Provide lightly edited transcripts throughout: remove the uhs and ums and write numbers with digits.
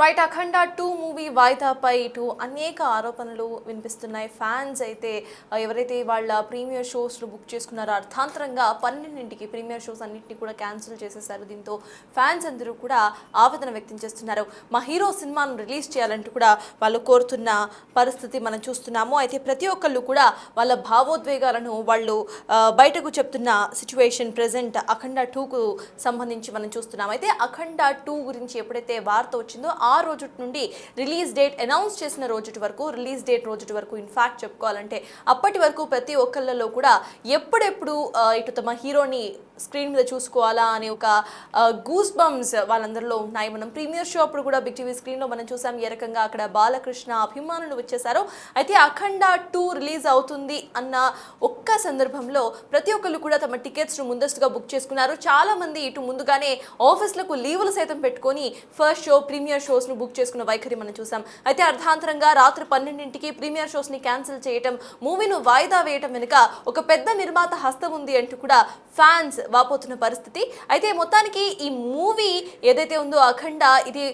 Right అఖండ 2 movie వాయిదాపై ఇటు అనేక ఆరోపణలు వినిపిస్తున్నాయి. ఫ్యాన్స్ అయితే ఎవరైతే వాళ్ళ ప్రీమియర్ షోస్ను బుక్ చేసుకున్నారో అర్థాంతరంగా 12ంటికి ప్రీమియర్ షోస్ అన్నింటినీ కూడా క్యాన్సిల్ చేసేశారు. దీంతో ఫ్యాన్స్ అందరూ కూడా ఆవేదన వ్యక్తం చేస్తున్నారు. మా హీరో సినిమాను రిలీజ్ చేయాలంటూ కూడా వాళ్ళు కోరుతున్న పరిస్థితి మనం చూస్తున్నాము. అయితే ప్రతి ఒక్కళ్ళు కూడా వాళ్ళ భావోద్వేగాలను వాళ్ళు బయటకు చెప్తున్న సిచ్యువేషన్ ప్రెజెంట్ అఖండ 2కు సంబంధించి మనం చూస్తున్నాం. అయితే అఖండ 2 గురించి ఎప్పుడైతే వార్త వచ్చిందో ఆ రోజు నుండి రిలీజ్ డేట్ అనౌన్స్ చేసిన రిలీజ్ డేట్ రోజు వరకు ఇన్ఫాక్ట్ చెప్పుకోవాలంటే అప్పటి వరకు ప్రతి ఒక్కళ్ళలో కూడా ఎప్పుడెప్పుడు ఇటు తమ హీరోని స్క్రీన్ మీద చూసుకోవాలా అనే ఒక గూస్ బంప్స్ వాళ్ళందరిలో ఉన్నాయి. మనం ప్రీమియర్ షో అప్పుడు కూడా బిగ్ టీవీ స్క్రీన్లో మనం చూసాం ఏ రకంగా అక్కడ బాలకృష్ణ అభిమానులు వచ్చేసారో. అయితే అఖండ 2 రిలీజ్ అవుతుంది అన్న ఒక్క సందర్భంలో ప్రతి ఒక్కళ్ళు కూడా తమ టికెట్స్ను ముందస్తుగా బుక్ చేసుకున్నారు. చాలా మంది ఇటు ముందుగానే ఆఫీస్లకు లీవులు సైతం పెట్టుకొని ఫస్ట్ షో ప్రీమియర్ షోస్ను బుక్ చేసుకున్న వైఖరి మనం చూసాం. అయితే అర్ధాంతరంగా రాత్రి 12ంటికి ప్రీమియర్ షోస్ని క్యాన్సిల్ చేయటం, మూవీను వాయిదా వేయటం వెనుక ఒక పెద్ద నిర్మాత హస్తం ఉంది అంటూ కూడా ఫ్యాన్స్ వాపోతున్న పరిస్థితి. అయితే మొత్తానికి ఈ మూవీ ఏదైతే ఉందో అఖండ ఇది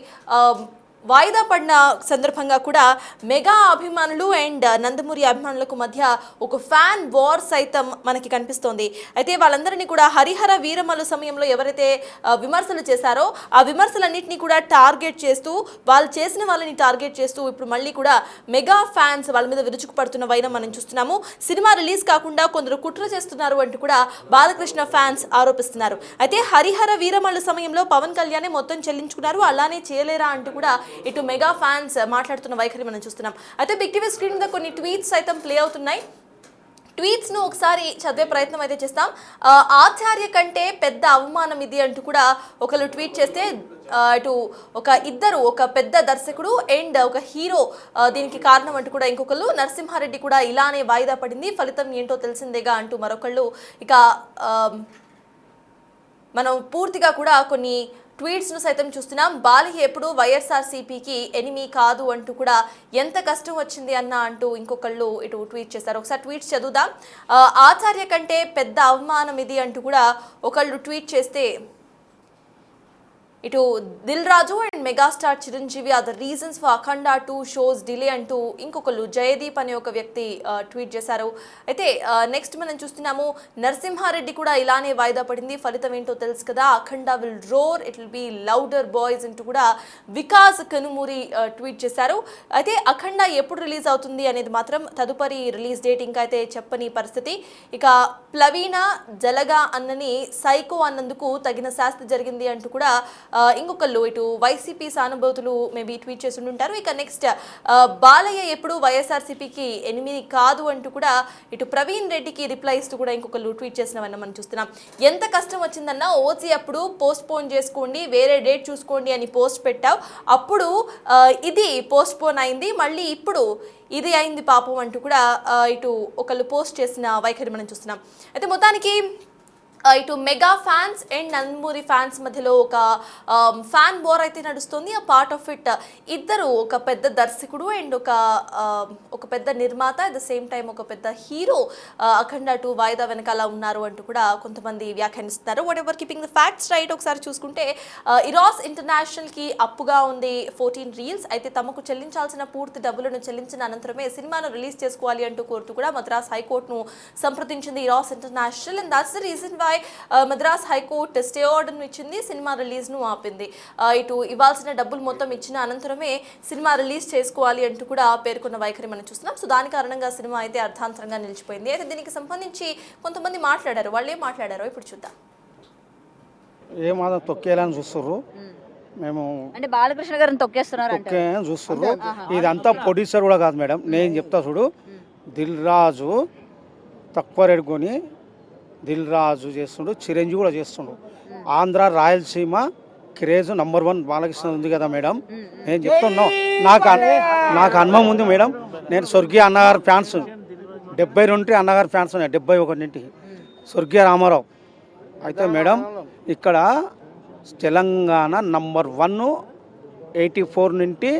వాయిదా పడిన సందర్భంగా కూడా మెగా అభిమానులు అండ్ నందమూరి అభిమానులకు మధ్య ఒక ఫ్యాన్ వార్ సైతం మనకి కనిపిస్తోంది. అయితే వాళ్ళందరినీ కూడా హరిహర వీరమల్లు సమయంలో ఎవరైతే విమర్శలు చేశారో ఆ విమర్శలన్నింటినీ కూడా టార్గెట్ చేస్తూ వాళ్ళు చేసిన వాళ్ళని టార్గెట్ చేస్తూ ఇప్పుడు మళ్ళీ కూడా మెగా ఫ్యాన్స్ వాళ్ళ మీద విరుచుకుపడుతున్న వైనం మనం చూస్తున్నాము. సినిమా రిలీజ్ కాకుండా కొందరు కుట్ర చేస్తున్నారు అంటూ కూడా బాలకృష్ణ ఫ్యాన్స్ ఆరోపిస్తున్నారు. అయితే హరిహర వీరమల్లు సమయంలో పవన్ కళ్యాణ్ మొత్తం చెల్లించుకున్నారు, అలానే చేయలేరా అంటూ కూడా ఇటు మెగా ఫ్యాన్స్ మాట్లాడుతున్న వైఖరి మనం చూస్తున్నాం. అయితే బిగ్ టీవీ స్క్రీన్ మీద కొన్ని ట్వీట్స్ సైతం ప్లే అవుతున్నాయి. ట్వీట్స్ను ఒకసారి చదివే ప్రయత్నం అయితే చేస్తాం. ఆచార్య కంటే పెద్ద అవమానం ఇది అంటూ కూడా ఒకళ్ళు ట్వీట్ చేస్తే ఇటు ఒక పెద్ద దర్శకుడు అండ్ ఒక హీరో దీనికి కారణం అంటూ కూడా ఇంకొకళ్ళు, నరసింహారెడ్డి కూడా ఇలానే వాయిదా పడింది, ఫలితం ఏంటో తెలిసిందేగా అంటూ మరొకళ్ళు. ఇక మనం పూర్తిగా కూడా కొన్ని ట్వీట్స్ను సైతం చూస్తున్నాం. బాలయ్య ఎప్పుడు వైఎస్ఆర్సీపీకి ఎనిమీ కాదు అంటూ కూడా ఎంత కష్టం వచ్చింది అన్న అంటూ ఇంకొకళ్ళు ఇటు ట్వీట్ చేశారు. ఒకసారి ట్వీట్స్ చదువుదాం. ఆచార్య కంటే పెద్ద అవమానం ఇది అంటూ కూడా ఒకళ్ళు ట్వీట్ చేస్తే ఇటు Dil Raju and megastar Chiranjeevi are the reasons for Akhanda 2 shows delay అంటూ ఇంకొకళ్ళు జయదీప్ అనే ఒక వ్యక్తి ట్వీట్ చేశారు. అయితే నెక్స్ట్ మనం చూస్తున్నాము నరసింహారెడ్డి కూడా ఇలానే వాయిదా పడింది, ఫలితం ఏంటో తెలుసు కదా, Akhanda will roar, it will be louder boys అంటూ కూడా వికాస్ కనుమూరి ట్వీట్ చేశారు. అయితే అఖండ ఎప్పుడు రిలీజ్ అవుతుంది అనేది మాత్రం తదుపరి రిలీజ్ డేట్ ఇంకా అయితే చెప్పని పరిస్థితి. ఇక ప్లవీణ జలగా అన్నని సైకో అన్నందుకు తగిన శాస్తి జరిగింది అంటూ కూడా ఇంకొకళ్ళు ఇటు వైసీపీ సానుభూతులు మేబీ ట్వీట్ చేసి ఉంటారు. ఇక నెక్స్ట్ బాలయ్య ఎప్పుడు వైఎస్ఆర్సీపీకి ఎనిమిది కాదు అంటూ కూడా ఇటు ప్రవీణ్ రెడ్డికి రిప్లై ఇస్తూ కూడా ఇంకొకళ్ళు ట్వీట్ చేసినవన్న మనం చూస్తున్నాం. ఎంత కష్టం వచ్చిందన్నా ఓసీ అప్పుడు పోస్ట్ పోన్ చేసుకోండి, వేరే డేట్ చూసుకోండి అని పోస్ట్ పెట్టావు, అప్పుడు ఇది పోస్ట్ పోన్ అయింది, మళ్ళీ ఇప్పుడు ఇది అయింది పాపం అంటూ కూడా ఇటు ఒకళ్ళు పోస్ట్ చేసిన వైఖరి మనం చూస్తున్నాం. అయితే మొత్తానికి ఇటు mega fans and Nandamuri fans మధ్యలో ఒక ఫ్యాన్ వార్ అయితే నడుస్తుంది. ఆ పార్ట్ ఆఫ్ ఇట్ ఇద్దరు, ఒక పెద్ద దర్శకుడు అండ్ ఒక పెద్ద నిర్మాత, అట్ ద సేమ్ టైం ఒక పెద్ద హీరో అఖండ 2 వాయిదా వెనకాల ఉన్నారు అంటూ కూడా కొంతమంది వ్యాఖ్యానిస్తున్నారు. Whatever keeping the facts right, ఒకసారి చూసుకుంటే ఇరాస్ ఇంటర్నేషనల్కి అప్పుగా ఉంది 14 రీల్స్. అయితే తమకు చెల్లించాల్సిన పూర్తి డబ్బులను చెల్లించిన అనంతరమే సినిమాను రిలీజ్ చేసుకోవాలి అంటూ కోరుతూ కూడా మద్రాస్ హైకోర్టును సంప్రదించింది Eros international. And that's the reason why Madras high court stay ఆర్డర్ను ఇచ్చింది, సినిమా రిలీజ్ను ఆపింది. ఇటు ఇవ్వాల్సిన డబ్బులు మొత్తం ఇచ్చిన అనంతరమే సినిమా రిలీజ్ చేసుకోవాలి అంటూ కూడా పేర్కొన్న వైఖరి మనం చూస్తున్నాం. సో దాని కారణంగా సినిమా అయితే అర్థాంతరంగా నిలిచిపోయింది. అయితే దీనికి సంబంధించి కొంతమంది మాట్లాడారు, వాళ్ళు ఏం మాట్లాడారో ఇప్పుడు చూద్దాం. ఏమాత్రం తొక్కేయాలని చూస్తుర్రు, మేము అంటే బాలకృష్ణ గారిని తొక్కేస్తున్నారు చూస్తుర్రు. ఇదంతా ప్రొడ్యూసర్ కూడా కాదు మేడం, నేను చెప్తా చూడు. దిల్ రాజు తక్కువ రేటు కొని దిల్ రాజు చేస్తుండు, చిరంజీవి కూడా చేస్తుండు. ఆంధ్ర రాయలసీమ క్రేజ్ నంబర్ 1 బాలకృష్ణ ఉంది కదా మేడం. నేను చెప్తున్నాను, నాకు అనుభవం ఉంది మేడం. నేను స్వర్గీయ అన్నగారు ఫ్యాన్స్ 70 నుండి అన్నగారు ఫ్యాన్స్ ఉన్నాయి, 71 నుండి స్వర్గీయ రామారావు. అయితే మేడం ఇక్కడ తెలంగాణ నంబర్ 1 84 నుండి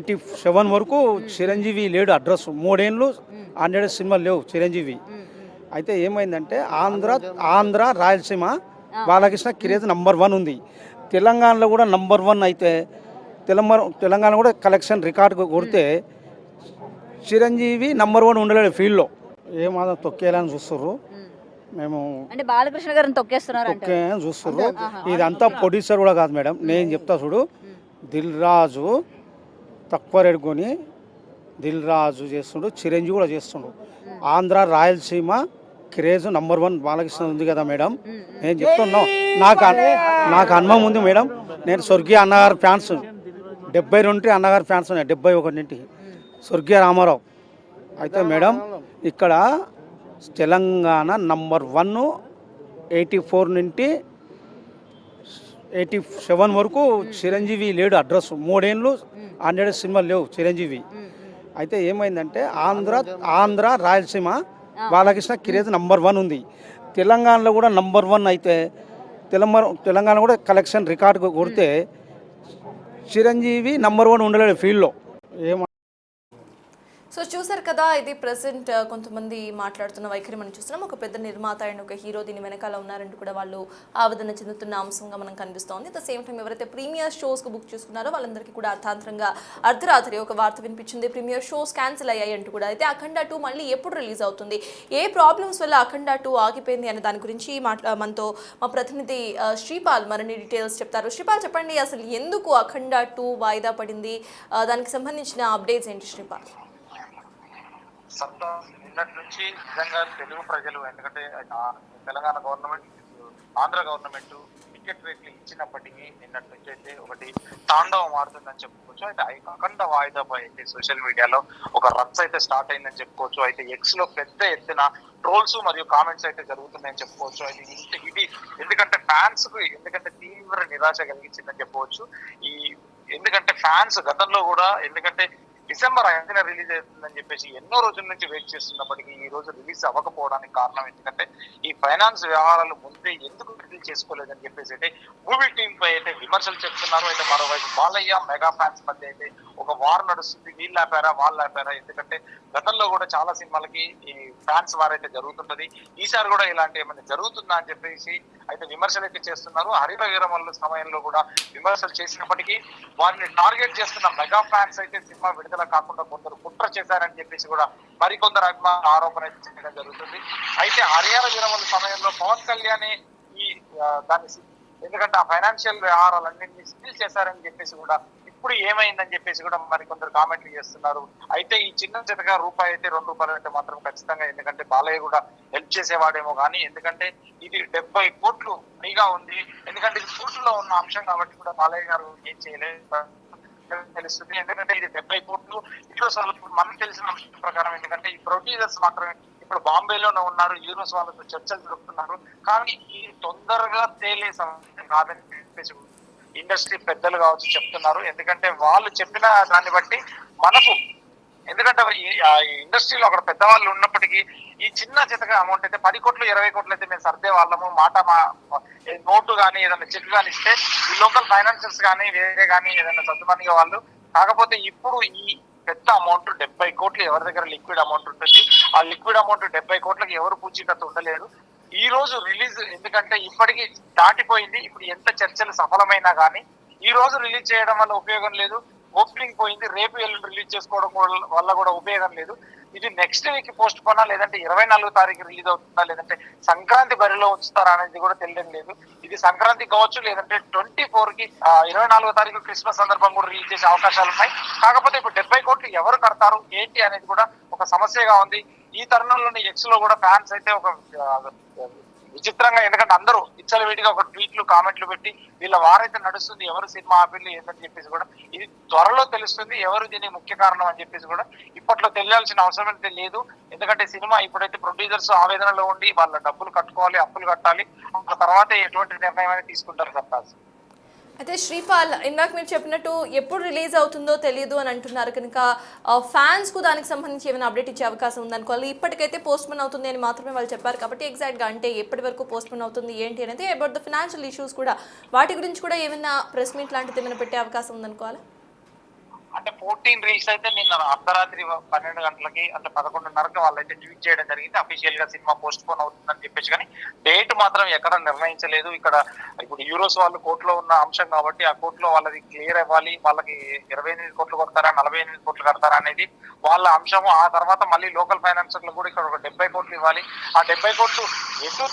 87 వరకు చిరంజీవి లేడు అడ్రస్. 3 ఏళ్ళు 100 సినిమాలు లేవు చిరంజీవి. అయితే ఏమైందంటే ఆంధ్ర రాయలసీమ బాలకృష్ణ క్రేజ్ నంబర్ 1 ఉంది. తెలంగాణలో కూడా నంబర్ 1 అయితే తెలంగాణ కూడా కలెక్షన్ రికార్డు కొడితే చిరంజీవి నంబర్ 1 ఉండలేడు ఫీల్డ్లో. ఏమాత్రం తొక్కేయాలని చూస్తుర్రు. మేము అంటే బాలకృష్ణ గారిని తొక్కేస్తున్నారు అంటే తొక్కేయాలని చూస్తుర్రు. ఇదంతా ప్రొడ్యూసర్ కూడా కాదు మేడం, నేను చెప్తా చూడు. దిల్ రాజు తక్కువ రేటు కొని దిల్ రాజు చేస్తుండు, చిరంజీవి కూడా చేస్తుండు. ఆంధ్ర రాయలసీమ క్రేజ్ నంబర్ 1 బాలకృష్ణ ఉంది కదా మేడం. నేను చెప్తున్నా, నాకు అనుభవం ఉంది మేడం. నేను స్వర్గీయ అన్నగారు ఫ్యాన్స్ 72 అన్నగారు ఫ్యాన్స్ ఉన్నాయి, 71 స్వర్గీయ రామారావు. అయితే మేడం ఇక్కడ తెలంగాణ నంబర్ 1 84 నుండి 87 వరకు చిరంజీవి లేడు అడ్రస్. 3 ఏళ్ళు 100 సినిమాలు లేవు చిరంజీవి. అయితే ఏమైందంటే ఆంధ్ర రాయలసీమ బాలకృష్ణ క్రేజ్ నంబర్ 1 ఉంది. తెలంగాణలో కూడా నంబర్ 1 అయితే తెలంగాణ కూడా కలెక్షన్ రికార్డు కొడితే చిరంజీవి నంబర్ 1 ఉండలేడు ఫీల్డ్లో. సో చూసారు కదా, ఇది ప్రెసెంట్ కొంతమంది మాట్లాడుతున్న వైఖరి మనం చూస్తున్నాం. ఒక పెద్ద నిర్మాత అండ్ ఒక హీరో దీని వెనకాల ఉన్నారంటూ కూడా వాళ్ళు ఆవేదన చెందుతున్న అంశంగా మనం కనిపిస్తోంది. అట్ ద సేమ్ టైం ఎవరైతే ప్రీమియర్ షోస్కు బుక్ చేసుకున్నారో వాళ్ళందరికీ కూడా అర్థాంతరంగా అర్ధరాత్రి ఒక వార్త వినిపించింది, ప్రీమియర్ షోస్ క్యాన్సిల్ అయ్యాయి అంటూ కూడా. అయితే అఖండ 2 మళ్ళీ ఎప్పుడు రిలీజ్ అవుతుంది, ఏ ప్రాబ్లమ్స్ వల్ల అఖండ 2 ఆగిపోయింది అనే దాని గురించి మనతో మా ప్రతినిధి శ్రీపాల్ మరిన్ని డీటెయిల్స్ చెప్తారు. శ్రీపాల్, చెప్పండి అసలు ఎందుకు అఖండ 2 వాయిదా పడింది, దానికి సంబంధించిన అప్డేట్స్ ఏంటి శ్రీపాల్? సత్తా నిన్నటి నుంచి నిజంగా తెలుగు ప్రజలు, ఎందుకంటే Telangana government Andhra government ticket రేట్లు ఇచ్చినప్పటికీ నిన్నటి నుంచి అయితే ఒకటి తాండవం ఆడుతుందని చెప్పుకోవచ్చు. అయితే అఖండ వాయిదాపై అయితే సోషల్ మీడియాలో ఒక రచ్చ అయితే స్టార్ట్ అయిందని చెప్పుకోవచ్చు. అయితే ఎక్స్ లో పెద్ద ఎత్తున ట్రోల్స్ మరియు కామెంట్స్ అయితే జరుగుతున్నాయని చెప్పుకోవచ్చు. అయితే ఇది ఎందుకంటే ఫ్యాన్స్ కు తీవ్ర నిరాశ కలిగించిందని చెప్పవచ్చు. ఎందుకంటే ఫ్యాన్స్ గతంలో కూడా డిసెంబర్ 5న రిలీజ్ అవుతుందని చెప్పేసి ఎన్నో రోజుల నుంచి వెయిట్ చేస్తున్నప్పటికీ ఈ రోజు రిలీజ్ అవ్వకపోవడానికి కారణం ఎందుకంటే ఈ ఫైనాన్స్ వ్యవహారాలు ముందే ఎందుకు రిలీజ్ చేసుకోలేదని చెప్పేసి అయితే మూవీ టీం పై అయితే విమర్శలు చెప్తున్నారు. అయితే మరోవైపు బాలయ్య మెగా ఫ్యాన్స్ మధ్య అయితే ఒక వార్ నడుస్తుంది, వీళ్ళు ఆపారా వాళ్ళు ఆపారా. ఎందుకంటే గతంలో కూడా చాలా సినిమాలకి ఈ ఫ్యాన్స్ వార్ అయితే జరుగుతుంటది, ఈసారి కూడా ఇలాంటి ఏమైనా జరుగుతుందా అని చెప్పేసి అయితే విమర్శలు అయితే చేస్తున్నారు. హరిత విరమల సమయంలో కూడా విమర్శలు చేసినప్పటికీ వారిని టార్గెట్ చేస్తున్న మెగా ఫ్యాన్స్ అయితే సినిమా విడుదల కాకుండా కొందరు కుట్ర చేశారని చెప్పేసి కూడా మరికొందరు ఆరోపణ చేయడం జరుగుతుంది. అయితే హరియాణ విరమల సమయంలో పవన్ కళ్యాణ్ దాన్ని ఎందుకంటే ఆ ఫైనాన్షియల్ వ్యవహారాలన్నింటినీ సీల్ చేశారని చెప్పేసి కూడా ఇప్పుడు ఏమైందని చెప్పేసి కూడా మరికొందరు కామెంట్లు చేస్తున్నారు. అయితే ఈ చిన్న చితగా రూపాయి అయితే ₹2 అంటే మాత్రం ఖచ్చితంగా, ఎందుకంటే బాలయ్య కూడా హెల్ప్ చేసేవాడేమో కానీ, ఎందుకంటే ఇది 70 కోట్లు ఫ్రీగా ఉంది. ఎందుకంటే ఇది కోర్టులో ఉన్న అంశం కాబట్టి కూడా బాలయ్య గారు ఏం చేయలేదు తెలుస్తుంది. ఎందుకంటే ఇది 70 కోట్లు మనకు తెలిసిన అంశం ప్రకారం. ఎందుకంటే ఈ ప్రొడ్యూసర్స్ మాత్రమే ఇప్పుడు బాంబేలోనే ఉన్నారు, యూరోస్ వాళ్ళతో చర్చలు జరుపుతున్నారు. కానీ ఈ తొందరగా తేలే సమస్య కాదని చెప్పేసి ఇండస్ట్రీ పెద్దలు కావచ్చు చెప్తున్నారు. ఎందుకంటే వాళ్ళు చెప్పిన దాన్ని బట్టి మనకు, ఎందుకంటే ఈ ఇండస్ట్రీలో అక్కడ పెద్దవాళ్ళు ఉన్నప్పటికీ ఈ చిన్న చితగా అమౌంట్ అయితే 10 కోట్లు 20 కోట్లు అయితే మేము సర్దే వాళ్ళము నోటు కానీ ఏదైనా చెక్ కానీ ఇస్తే ఈ లోకల్ ఫైనాన్షియల్స్ కానీ వేరే కానీ ఏదైనా సర్దుమనిగా వాళ్ళు. కాకపోతే ఇప్పుడు ఈ పెద్ద అమౌంట్ 70 కోట్లు ఎవరి దగ్గర లిక్విడ్ అమౌంట్ ఉంటుంది, ఆ లిక్విడ్ అమౌంట్ 70 కోట్లకి ఎవరు పూచీకత్తు ఉండలేరు. ఈ రోజు రిలీజ్ ఎందుకంటే ఇప్పటికీ దాటిపోయింది. ఇప్పుడు ఎంత చర్చలు సఫలమైనా కానీ ఈ రోజు రిలీజ్ చేయడం వల్ల ఉపయోగం లేదు. ఓపెనింగ్ పోయింది, రేపు ఎల్లుండి రిలీజ్ చేసుకోవడం వల్ల కూడా ఉపయోగం లేదు. ఇది నెక్స్ట్ వీక్ పోస్ట్ పోనా, లేదంటే 24వ తారీఖు రిలీజ్ అవుతుందా, లేదంటే సంక్రాంతి బరిలో ఉంచుతారా అనేది కూడా తెలియడం లేదు. ఇది సంక్రాంతి కావచ్చు, లేదంటే 24కి 24వ తారీఖు క్రిస్మస్ సందర్భం కూడా రిలీజ్ చేసే అవకాశాలు ఉన్నాయి. కాకపోతే ఇప్పుడు 70 కోట్లు ఎవరు కడతారు ఏంటి అనేది కూడా ఒక సమస్యగా ఉంది. ఈ తరుణంలోని ఎక్స్ లో కూడా ఫ్యాన్స్ అయితే ఒక విచిత్రంగా, ఎందుకంటే అందరూ విచ్చలవిడిగా ఒక ట్వీట్లు కామెంట్లు పెట్టి వీళ్ళ వారైతే నడుస్తుంది, ఎవరు సినిమా ఆపిల్లు ఏంటని చెప్పేసి కూడా ఇది త్వరలో తెలుస్తుంది. ఎవరు దీనికి ముఖ్య కారణం అని చెప్పేసి కూడా ఇప్పట్లో తెలియాల్సిన అవసరం అయితే లేదు. ఎందుకంటే సినిమా ఇప్పుడైతే ప్రొడ్యూసర్స్ ఆవేదనలో ఉండి వాళ్ళ డబ్బులు కట్టుకోవాలి, అప్పులు కట్టాలి, ఆ తర్వాత ఎటువంటి నిర్ణయం అనేది తీసుకుంటారు సర్కార్. అయితే శ్రీపాల్, ఇందాక మీరు చెప్పినట్టు ఎప్పుడు రిలీజ్ అవుతుందో తెలియదు అని అంటున్నారు కనుక ఫ్యాన్స్కు దానికి సంబంధించి ఏమైనా అప్డేట్ ఇచ్చే అవకాశం ఉందనుకోవాలి. ఇప్పటికైతే పోస్ట్పోన్ అవుతుంది అని మాత్రమే వాళ్ళు చెప్పారు కాబట్టి ఎగ్జాక్ట్గా అంటే ఎప్పటి వరకు పోస్ట్పోన్ అవుతుంది ఏంటి అనేది, అబౌట్ ద ఫినాన్షియల్ ఇష్యూస్ కూడా వాటి గురించి కూడా ఏమైనా ప్రెస్ మీట్ లాంటిది ఏమైనా పెట్టే అవకాశం ఉందనుకోవాలి. అంటే 14 రీల్స్ అయితే నిన్న అర్ధరాత్రి 12 గంటలకి అంటే 11:30కి వాళ్ళైతే ట్వీట్ చేయడం జరిగింది అఫీషియల్ గా సినిమా పోస్ట్ పోన్ అవుతుందని చెప్పేసి. కానీ డేట్ మాత్రం ఎక్కడ నిర్ణయించలేదు. ఇక్కడ ఇప్పుడు యూరోస్ వాళ్ళు కోర్టులో ఉన్న అంశం కాబట్టి ఆ కోర్టులో వాళ్ళది క్లియర్ అవ్వాలి. వాళ్ళకి 28 కోట్లు కొడతారా 48 కోట్లు కడతారా అనేది వాళ్ళ అంశము. ఆ తర్వాత మళ్ళీ లోకల్ ఫైనాన్సర్లు కూడా ఇక్కడ ఒక 70 కోట్లు ఇవ్వాలి. ఆ 70 కోట్లు ఎటు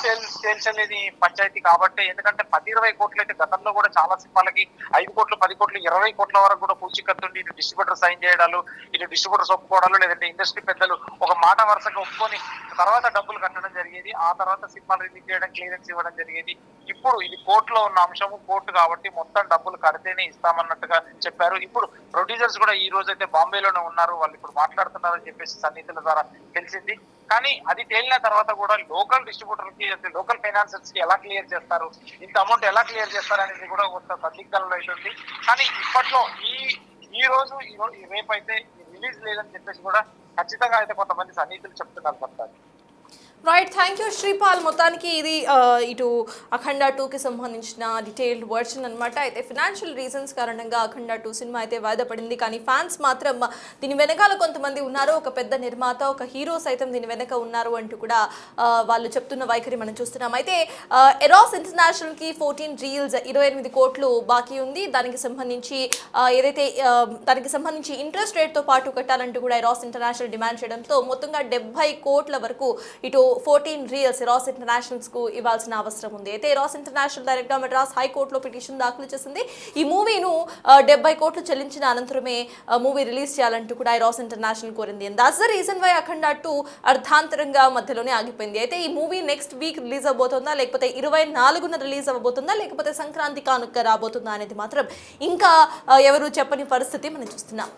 తేల్చలేని పంచాయతీ కాబట్టి, ఎందుకంటే 10-20 కోట్లు అయితే గతంలో కూడా చాలా సినిమాలకి 5 కోట్లు 10 కోట్లు 20 కోట్ల వరకు కూడా పూచికత్తుండి ఇటు డిస్ట్రిబ్యూటర్ సైన్ చేయడాలు, ఇటు డిస్ట్రిబ్యూటర్స్ ఒప్పుకోవడాలు, లేదంటే ఇండస్ట్రీ పెద్దలు ఒక మాట వరుసగా ఒప్పుకొని తర్వాత డబ్బులు కట్టడం జరిగేది. ఆ తర్వాత సినిమాలు రిలీజ్ చేయడం, క్లియరెన్స్ ఇవ్వడం జరిగేది. ఇప్పుడు ఇది కోర్టులో ఉన్న అంశము, కోర్టు కాబట్టి మొత్తం డబ్బులు కడితేనే ఇస్తామన్నట్టుగా చెప్పారు. ఇప్పుడు ప్రొడ్యూసర్స్ కూడా ఈ రోజు అయితే బాంబేలోనే ఉన్నారు, వాళ్ళు ఇప్పుడు మాట్లాడుతున్నారని చెప్పేసి సన్నిహితుల ద్వారా తెలిసింది. కానీ అది తేలిన తర్వాత కూడా లోకల్ డిస్ట్రిబ్యూటర్ కి లోకల్ ఫైనాన్సర్స్ కి ఎలా క్లియర్ చేస్తారు, ఇంత అమౌంట్ ఎలా క్లియర్ చేస్తారు అనేది కూడా కొంత సందిగ్ధంలో అవుతుంది. కానీ ఇప్పట్లో ఈ రోజు రేపు అయితే రిలీజ్ లేదని చెప్పేసి కూడా ఖచ్చితంగా అయితే కొంతమంది సన్నిహితులు చెప్తున్నారు sir. Right, thank you Sripal. మొత్తానికి ఇది ఇటు అఖండ 2కి సంబంధించిన డీటెయిల్డ్ వర్షన్ అనమాట. అయితే ఫినాన్షియల్ రీజన్స్ కారణంగా అఖండ 2 సినిమా అయితే వాయిదా పడింది. కానీ ఫ్యాన్స్ మాత్రం దీని వెనకాల కొంతమంది ఉన్నారు, ఒక పెద్ద నిర్మాత, ఒక హీరో సైతం దీని వెనక ఉన్నారు అంటూ కూడా వాళ్ళు చెప్తున్న వైఖరి మనం చూస్తున్నాం. అయితే ఎరాస్ ఇంటర్నేషనల్కి 14 రీల్స్ 28 కోట్లు బాకీ ఉంది. దానికి సంబంధించి దానికి సంబంధించి ఇంట్రెస్ట్ రేట్తో పాటు కట్టాలంటూ కూడా ఎరాస్ ఇంటర్నేషనల్ డిమాండ్ చేయడంతో మొత్తంగా 70 కోట్ల వరకు ఇటు 14 రీల్స్ ఎరాస్ ఇంటర్నేషనల్స్ కు ఇవ్వాల్సిన అవసరం ఉంది. అయితే ఎరాస్ ఇంటర్నేషనల్ డైరెక్టర్ మెడ్రాస్ హైకోర్టులో పిటిషన్ దాఖలు చేసింది. ఈ మూవీను 70 కోట్లు చెల్లించిన అనంతరమే మూవీ రిలీజ్ చేయాలంటూ కూడా ఎరాస్ ఇంటర్నేషనల్ కోరింది. And that's the reason why Akhanda 2 అర్థాంతరంగా మధ్యలోనే ఆగిపోయింది. అయితే ఈ మూవీ నెక్స్ట్ వీక్ రిలీజ్ అవబోతుందా, లేకపోతే 24న రిలీజ్ అవబోతుందా, లేకపోతే సంక్రాంతి కానుక రాబోతుందా అనేది మాత్రం ఇంకా ఎవరు చెప్పని పరిస్థితి మనం చూస్తున్నాం.